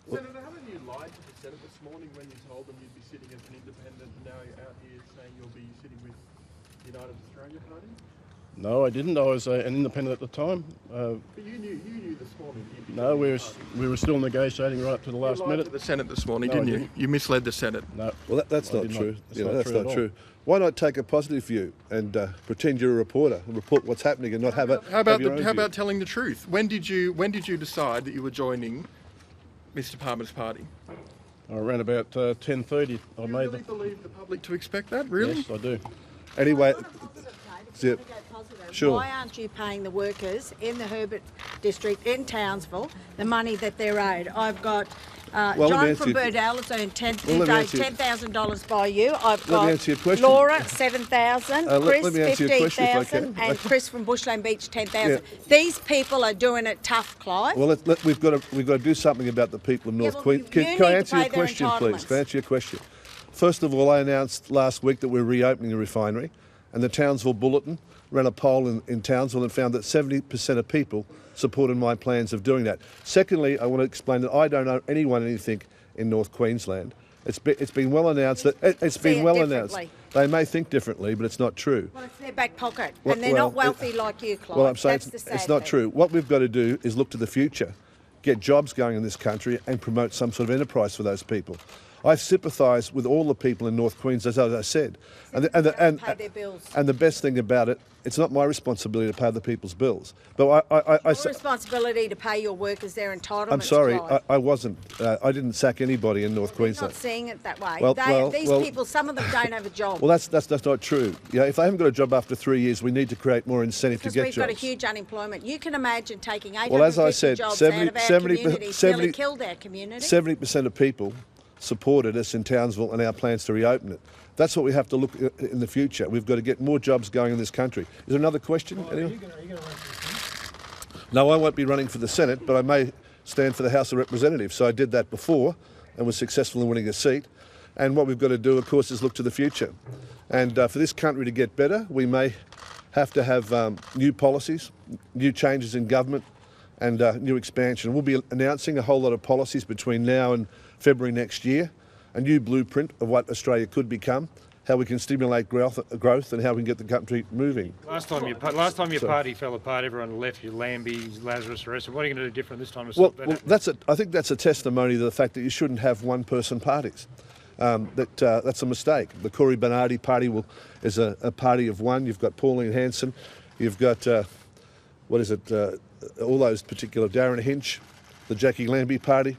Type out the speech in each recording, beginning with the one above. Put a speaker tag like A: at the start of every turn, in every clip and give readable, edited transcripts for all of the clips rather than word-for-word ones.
A: Senator, haven't you lied to the Senate this morning when you told them you'd be sitting as an independent, and now you're out here saying you'll be sitting with the United Australia Party?
B: No, I didn't. I was an independent at the time.
A: But you knew this morning.
B: No, we were still negotiating right to the last
A: lied
B: minute.
A: to the Senate this morning,
B: No,
A: didn't you? You misled the Senate.
B: No.
C: Well, that's not true. That's not true.
B: All.
C: Why not take a positive view and pretend you're a reporter and report what's happening and not have a
A: How about
C: have your own
A: how
C: view?
A: about telling the truth? When did you decide that you were joining Mr. Palmer's party?
B: Around about 10:30, I
A: Do you
B: made
A: really believe the public to expect that? Really?
B: Yes, I do.
C: Anyway,
D: Positive.
C: Sure.
D: Why aren't you paying the workers in the Herbert district in Townsville the money that they're owed? I've got
C: let me
D: John
C: answer
D: from
C: you-
D: Birdale has earned
C: Let me answer you-
D: $10,000 by you. I've
C: Let me
D: got
C: answer your question.
D: Laura $7,000,
C: let
D: Chris
C: me answer your question if I can.
D: $15,000, and Chris from Bushland Beach $10,000.
C: Yeah.
D: These people are doing it tough, Clive.
C: well, we've got to do something about the people of North
D: well,
C: Queensland.
D: you
C: Can
D: need
C: I
D: to
C: answer
D: pay
C: your
D: their
C: question, please?
D: entitlements.
C: Can I answer your question? First of all, I announced last week that we're reopening the refinery, and the Townsville Bulletin ran a poll in Townsville and found that 70% of people supported my plans of doing that. Secondly, I want to explain that I don't owe anyone anything in North Queensland. It's been well announced that it's been well announced. They may think differently, but it's not true.
D: Well, it's their back pocket,
C: Well,
D: and they're
C: well,
D: not wealthy like you, Clive.
C: Well, I'm saying
D: That's the sad
C: it's not
D: thing.
C: true. What we've got to do is look to the future, get jobs going in this country and promote some sort of enterprise for those people. I sympathise with all the people in North Queensland, as I said.
D: Pay their bills.
C: And the best thing about it, it's not my responsibility to pay the people's bills. But I
D: It's your responsibility to pay your workers their entitlements.
C: I'm sorry,
D: Clive.
C: I wasn't. I didn't sack anybody in North
D: They're
C: Queensland.
D: not seeing it that way.
C: Well,
D: These people, some of them don't have a job.
C: Well, that's not true. You know, if they haven't got a job after 3 years, we need to create more incentive
D: because
C: to get
D: we've
C: jobs.
D: got a huge unemployment. You can imagine taking 850
C: Well, as I said,
D: jobs
C: 70
D: out of our
C: 70
D: community,
C: 70
D: nearly killed our community.
C: 70% of people supported us in Townsville and our plans to reopen it. That's what we have to look at in the future. We've got to get more jobs going in this country. Is there another question? Anyone? No, I won't be running for the Senate, but I may stand for the House of Representatives. So I did that before and was successful in winning a seat. And what we've got to do, of course, is look to the future. And for this country to get better, we may have to have new policies, new changes in government and new expansion. We'll be announcing a whole lot of policies between now and February next year, a new blueprint of what Australia could become, how we can stimulate growth and how we can get the country moving.
E: Last time your party fell apart, everyone left. You Lambie, Lazarus, arrested. What are you going to do different this time?
C: Well, I think that's a testimony to the fact that you shouldn't have one-person parties. That's a mistake. The Corey Bernardi party is a party of one. You've got Pauline Hanson, you've got all those particular Darren Hinch, the Jackie Lambie party.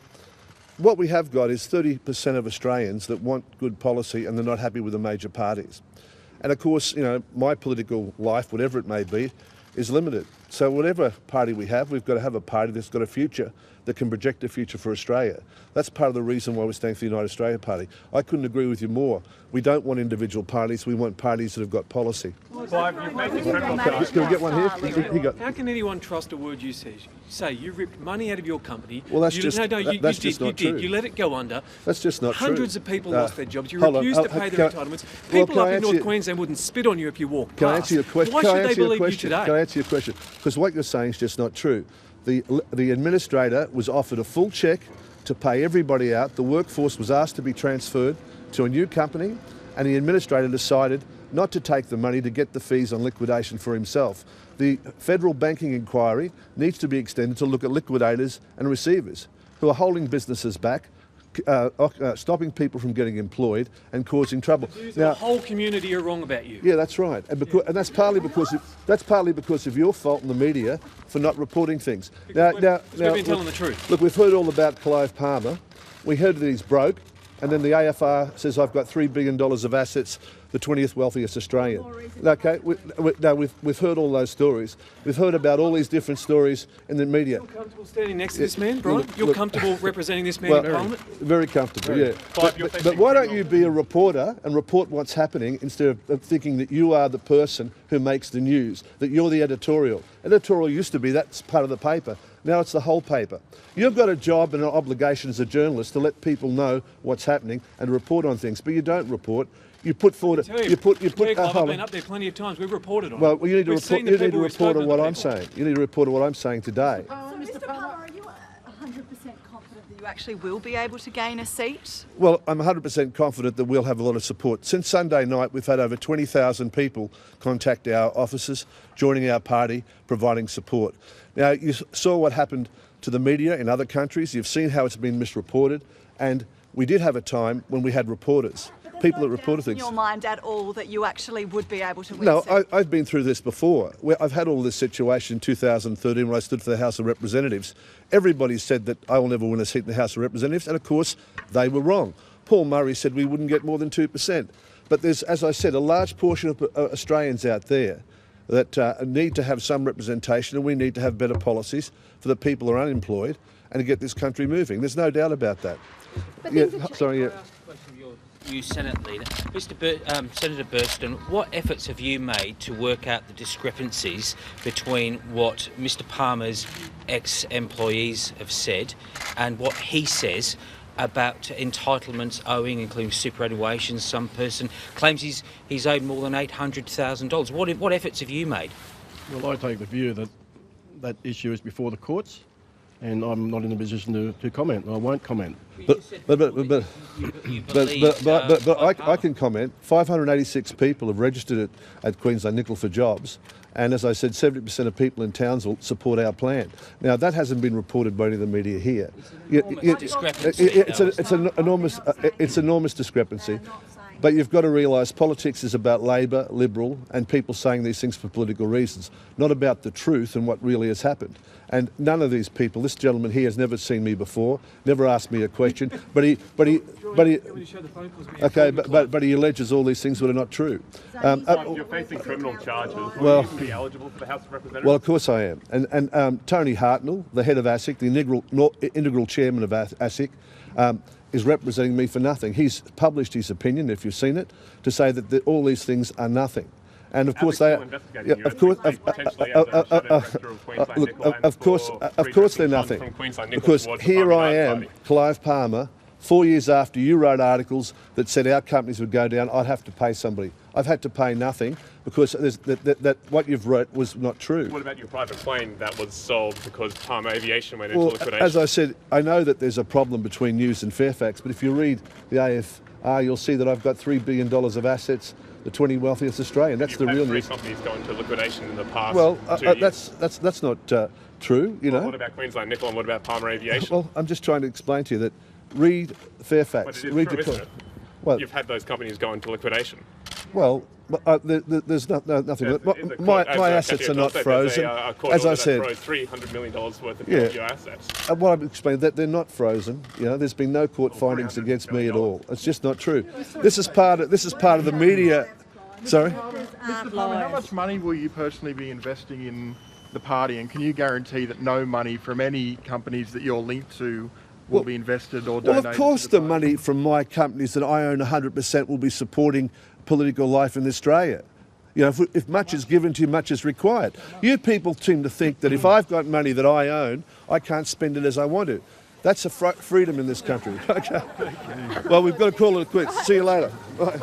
C: What we have got is 30% of Australians that want good policy and they're not happy with the major parties. And of course, you know, my political life, whatever it may be, is limited. So whatever party we have, we've got to have a party that's got a future, that can project a future for Australia. That's part of the reason why we're staying for the United Australia Party. I couldn't agree with you more. We don't want individual parties, we want parties that have got policy.
E: Clive, you've made this very well.
C: Can we get one here?
F: How can anyone trust a word you say? You ripped money out of your company.
C: Well, that's
F: you,
C: just-
F: no,
C: that-
F: you,
C: that's
F: you
C: just
F: did.
C: not
F: You did.
C: true.
F: You let it go under.
C: That's just not true.
F: Hundreds of people lost their jobs. You
C: hold on.
F: refused to pay their entitlements. People up in North Queensland wouldn't spit on you if you walked past.
C: Can I answer your question?
F: Why should they believe you
C: Can I
F: today?
C: answer your question? Because what you're saying is just not true. The administrator was offered a full cheque to pay everybody out. The workforce was asked to be transferred to a new company, and the administrator decided not to take the money to get the fees on liquidation for himself. The federal banking inquiry needs to be extended to look at liquidators and receivers who are holding businesses back, stopping people from getting employed and causing trouble.
F: The whole community are wrong about you.
C: Yeah, that's right, and that's partly because of your fault in the media for not reporting things.
F: We've been telling the truth.
C: Look, we've heard all about Clive Palmer. We heard that he's broke, and then the AFR says I've got $3 billion of assets, the 20th wealthiest Australian. Okay, we've heard all those stories. We've heard about all these different stories in the media.
F: You're comfortable standing next to this man, Brian?
C: Look,
F: You're comfortable representing this man in Parliament?
C: Very comfortable, yeah. But why don't you be a reporter and report what's happening instead of thinking that you are the person who makes the news, that you're the editorial. Editorial used to be that's part of the paper. Now it's the whole paper. You've got a job and an obligation as a journalist to let people know what's happening and report on things, but you don't report. You put forward.
F: I've been up there plenty of times. We've reported on it.
C: Well, you need to
F: We've
C: report.
F: seen the
C: You need to
F: people, we've
C: report
F: spoken
C: on what
F: to
C: I'm
F: people.
C: saying. You need to report on what I'm saying today.
G: So, Mr. Palmer, are you 100% confident that you actually will be able to gain a seat?
C: Well, I'm 100% confident that we'll have a lot of support. Since Sunday night, we've had over 20,000 people contact our offices, joining our party, providing support. Now, you saw what happened to the media in other countries. You've seen how it's been misreported. And we did have a time when we had reporters, people that reported things.
G: In your mind at all that you actually would be able to win
C: No,
G: a seat?
C: I've been through this before. I've had all this situation in 2013 when I stood for the House of Representatives. Everybody said that I will never win a seat in the House of Representatives, and of course, they were wrong. Paul Murray said we wouldn't get more than 2%. But there's, as I said, a large portion of Australians out there that need to have some representation, and we need to have better policies for the people who are unemployed and to get this country moving. There's no doubt about that.
H: You Senate leader, Senator Burston, what efforts have you made to work out the discrepancies between what Mr Palmer's ex-employees have said and what he says about entitlements owing, including superannuation? Some person claims he's owed more than $800,000. What efforts have you made?
B: Well, I take the view that that issue is before the courts, and I'm not in a position to comment, and I won't comment.
C: But I can comment. 586 people have registered at Queensland Nickel for jobs, and as I said, 70% of people in Townsville support our plan. Now, that hasn't been reported by any of the media here. It's an enormous discrepancy. But you've got to realise politics is about Labor, Liberal, and people saying these things for political reasons, not about the truth and what really has happened. And none of these people, this gentleman here has never seen me before, never asked me a question, but he alleges all these things that are not true.
I: You're facing criminal charges. Will you be eligible for the House of Representatives?
C: Well, of course I am. And Tony Hartnell, the head of ASIC, the integral chairman of ASIC, is representing me for nothing. He's published his opinion, if you've seen it, to say that all these things are nothing. And of course they are. Of course they're nothing. Because here I am, Clive Palmer, 4 years after you wrote articles that said our companies would go down, I'd have to pay somebody. I've had to pay nothing because that what you've wrote was not true.
I: What about your private plane that was sold because Palmer Aviation went into liquidation?
C: As I said, I know that there's a problem between News and Fairfax, but if you read the AFR, you'll see that I've got $3 billion of assets, the 20 wealthiest Australian. That's the real news.
I: You've had 3 companies go into liquidation in the past.
C: Well,
I: 2 years.
C: that's not true, you know.
I: What about Queensland Nickel and what about Palmer Aviation?
C: Well, I'm just trying to explain to you that read Fairfax.
I: But it is
C: read
I: true, isn't it?
C: Well,
I: you've had those companies go into liquidation.
C: Well, there's nothing. My assets are not frozen. As I said,
I: $300 million worth of your assets.
C: What I'm explaining, that they're not frozen. You know, there's been no court findings against me at all. It's just not true. This is part of the media. Sorry.
A: Mr. Palmer, how much money will you personally be investing in the party, and can you guarantee that no money from any companies that you're linked to will be invested or donated?
C: Well, of course the money from my companies that I own 100% will be supporting political life in Australia. You know, if much is given to you, much is required. You people seem to think that if I've got money that I own, I can't spend it as I want to. That's a freedom in this country. Okay. Well, we've got to call it quits. See you later. Bye.